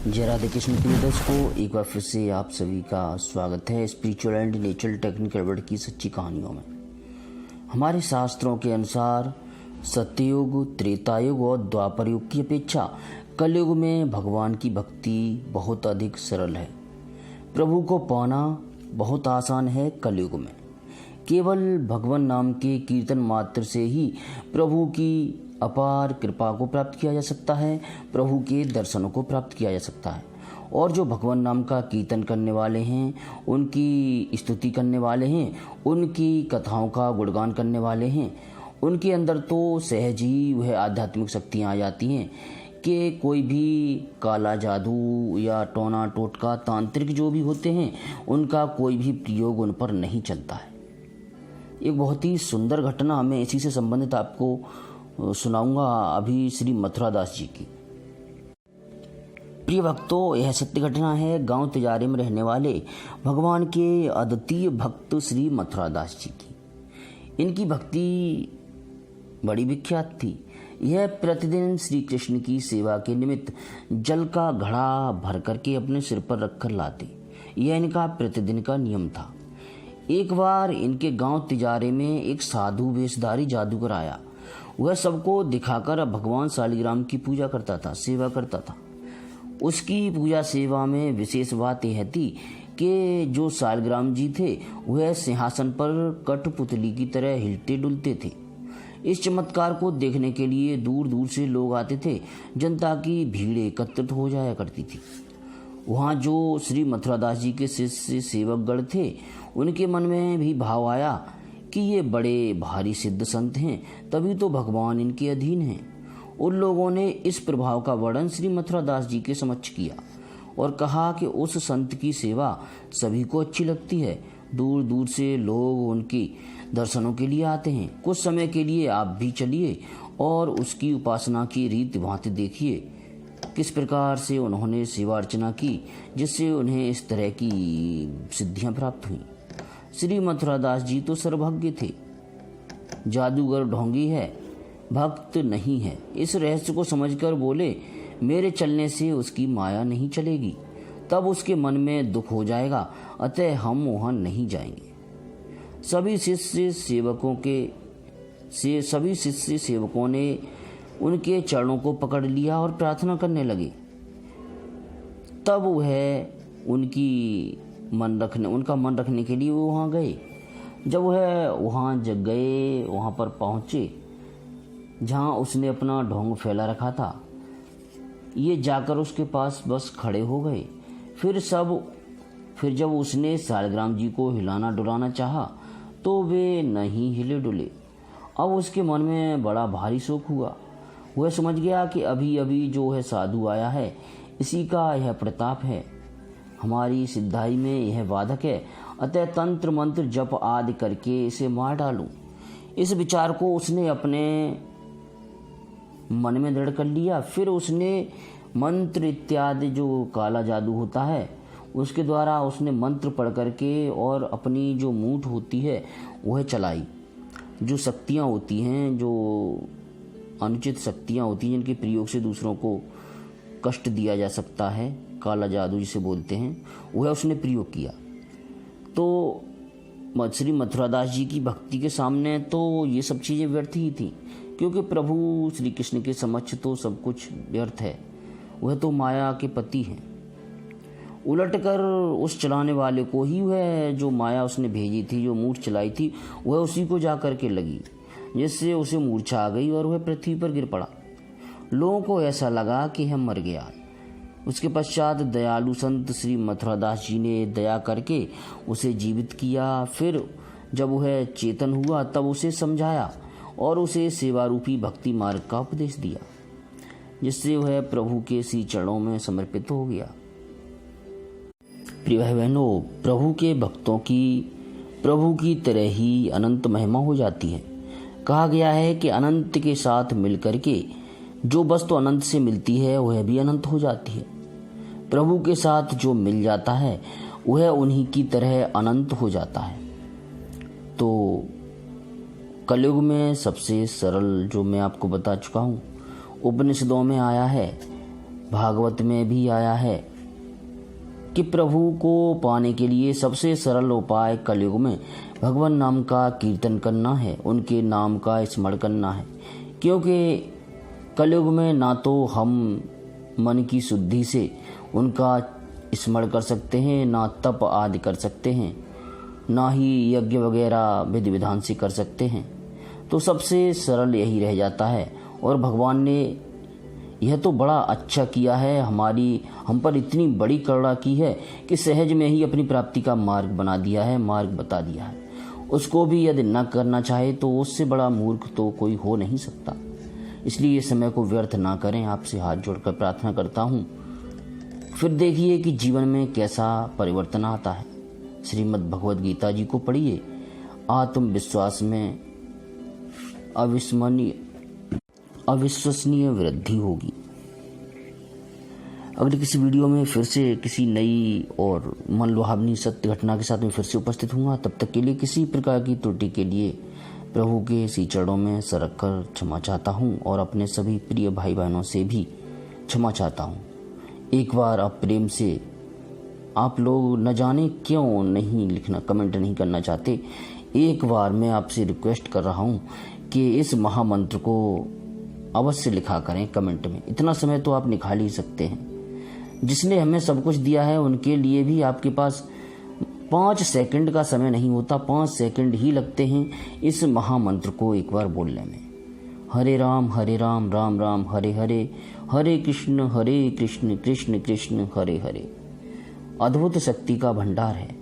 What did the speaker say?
जय राधे कृष्ण प्रिय दर्शकों, एक बार फिर से आप सभी का स्वागत है spiritual and natural technical world की सच्ची कहानियों में। हमारे शास्त्रों के अनुसार सत्ययुग, त्रेतायुग और द्वापर युग की अपेक्षा कलयुग में भगवान की भक्ति बहुत अधिक सरल है। प्रभु को पाना बहुत आसान है। कलयुग में केवल भगवान नाम के कीर्तन मात्र से ही प्रभु की अपार कृपा को प्राप्त किया जा सकता है, प्रभु के दर्शनों को प्राप्त किया जा सकता है। और जो भगवान नाम का कीर्तन करने वाले हैं, उनकी स्तुति करने वाले हैं, उनकी कथाओं का गुणगान करने वाले हैं, उनके अंदर तो सहज ही वह आध्यात्मिक शक्तियाँ आ जाती हैं कि कोई भी काला जादू या टोना टोटका तांत्रिक जो भी होते हैं, उनका कोई भी प्रयोग उन पर नहीं चलता है। एक बहुत ही सुंदर घटना मैं इसी से संबंधित आपको सुनाऊंगा अभी श्री मथुरादास जी की। प्रिय भक्तों, यह सत्य घटना है गांव तिजारे में रहने वाले भगवान के अद्वितीय भक्त श्री मथुरादास जी की। इनकी भक्ति बड़ी विख्यात थी। यह प्रतिदिन श्री कृष्ण की सेवा के निमित्त जल का घड़ा भर करके अपने सिर पर रखकर लाते। यह इनका प्रतिदिन का नियम था। एक बार इनके गांव तिजारे में एक साधु वेशधारी जादूगर आया। वह सबको दिखाकर भगवान शालिग्राम की पूजा करता था, सेवा करता था। उसकी पूजा सेवा में विशेष बात यह थी कि जो शालिग्राम जी थे वह सिंहासन पर कठपुतली की तरह हिलते डुलते थे। इस चमत्कार को देखने के लिए दूर दूर से लोग आते थे। जनता की भीड़ एकत्रित हो जाया करती थी। वहाँ जो श्री मथुरादास जी के शिष्य सेवकगण थे, उनके मन में भी भाव आया कि ये बड़े भारी सिद्ध संत हैं, तभी तो भगवान इनके अधीन हैं। उन लोगों ने इस प्रभाव का वर्णन श्री मथुरादास जी के समक्ष किया और कहा कि उस संत की सेवा सभी को अच्छी लगती है। दूर दूर से लोग उनकी दर्शनों के लिए आते हैं। कुछ समय के लिए आप भी चलिए और उसकी उपासना की रीत भांति देखिए, किस प्रकार से उन्होंने सेवा अर्चना की जिससे उन्हें इस तरह की सिद्धियां प्राप्त हुई। श्री मथुरादास जी तो सर्वज्ञ थे। जादूगर ढोंगी है, भक्त नहीं है। इस रहस्य को समझकर बोले, मेरे चलने से उसकी माया नहीं चलेगी, तब उसके मन में दुख हो जाएगा, अतः हम वहां नहीं जाएंगे। सभी शिष्य सेवकों ने उनके चरणों को पकड़ लिया और प्रार्थना करने लगे। तब वह उनका मन रखने के लिए वो वहाँ गए। जब वह वहाँ वहाँ पर पहुँचे जहाँ उसने अपना ढोंग फैला रखा था, ये जाकर उसके पास बस खड़े हो गए। फिर जब उसने शालिग्राम जी को हिलाना डुलाना चाहा तो वे नहीं हिले डुले। अब उसके मन में बड़ा भारी शोक हुआ। वह समझ गया कि अभी अभी जो है साधु आया है, इसी का यह प्रताप है, हमारी सिद्धाई में यह वादक है, अतः तंत्र मंत्र जप आदि करके इसे मार डालूं। इस विचार को उसने अपने मन में दृढ़ कर लिया। फिर उसने मंत्र इत्यादि जो काला जादू होता है उसके द्वारा उसने मंत्र पढ़ करके और अपनी जो मूठ होती है वह चलाई। जो शक्तियाँ होती हैं, जो अनुचित शक्तियाँ होती हैं जिनके प्रयोग से दूसरों को कष्ट दिया जा सकता है, काला जादू जिसे बोलते हैं, वह उसने प्रयोग किया। तो श्री मथुरादास जी की भक्ति के सामने तो ये सब चीज़ें व्यर्थ ही थी, क्योंकि प्रभु श्री कृष्ण के समक्ष तो सब कुछ व्यर्थ है। वह तो माया के पति हैं। उलटकर उस चलाने वाले को ही वह जो माया उसने भेजी थी, जो मूठ चलाई थी, वह उसी को जा कर के लगी, जिससे उसे मूर्छा आ गई और वह पृथ्वी पर गिर पड़ा। लोगों को ऐसा लगा कि यह मर गया। उसके पश्चात दयालु संत श्री मथुरादास जी ने दया करके उसे जीवित किया। फिर जब वह चेतन हुआ तब उसे समझाया और उसे सेवा रूपी भक्ति मार्ग का उपदेश दिया, जिससे वह प्रभु के श्री चरणों में समर्पित हो गया। प्रिय भाई बहनों, प्रभु के भक्तों की प्रभु की तरह ही अनंत महिमा हो जाती है। कहा गया है कि अनंत के साथ मिलकर के जो वस्तु अनंत से मिलती है वह भी अनंत हो जाती है। प्रभु के साथ जो मिल जाता है वह उन्हीं की तरह अनंत हो जाता है। तो कलयुग में सबसे सरल जो मैं आपको बता चुका हूँ, उपनिषदों में आया है भागवत में भी आया है कि प्रभु को पाने के लिए सबसे सरल उपाय कलयुग में भगवान नाम का कीर्तन करना है, उनके नाम का स्मरण करना है। क्योंकि कलयुग में ना तो हम मन की शुद्धि से उनका स्मरण कर सकते हैं, ना तप आदि कर सकते हैं, ना ही यज्ञ वगैरह विधि विधान से कर सकते हैं। तो सबसे सरल यही रह जाता है। और भगवान ने यह तो बड़ा अच्छा किया है, हम पर इतनी बड़ी करुणा की है कि सहज में ही अपनी प्राप्ति का मार्ग बना दिया है, मार्ग बता दिया है। उसको भी यदि न करना चाहे तो उससे बड़ा मूर्ख तो कोई हो नहीं सकता। इसलिए ये समय को व्यर्थ ना करें, आपसे हाथ जोड़कर प्रार्थना करता हूँ। फिर देखिए कि जीवन में कैसा परिवर्तन आता है। श्रीमद् भगवद गीता जी को पढ़िए, आत्मविश्वास में अविश्वसनीय वृद्धि होगी। अगले किसी वीडियो में फिर से किसी नई और मन लुभावनी सत्य घटना के साथ में फिर से उपस्थित हूँगा। तब तक के लिए किसी प्रकार की त्रुटि के लिए प्रभु के श्री चरणों में सरक कर क्षमा चाहता हूँ और अपने सभी प्रिय भाई बहनों से भी क्षमा चाहता हूँ। एक बार आप प्रेम से, आप लोग न जाने क्यों नहीं लिखना, कमेंट नहीं करना चाहते, एक बार मैं आपसे रिक्वेस्ट कर रहा हूँ कि इस महामंत्र को अवश्य लिखा करें कमेंट में। इतना समय तो आप निकाल ही सकते हैं। जिसने हमें सब कुछ दिया है उनके लिए भी आपके पास 5 सेकंड का समय नहीं होता, 5 सेकंड ही लगते हैं इस महामंत्र को एक बार बोलने में। हरे राम राम राम हरे हरे, हरे कृष्ण कृष्ण कृष्ण हरे हरे। अद्भुत शक्ति का भंडार है।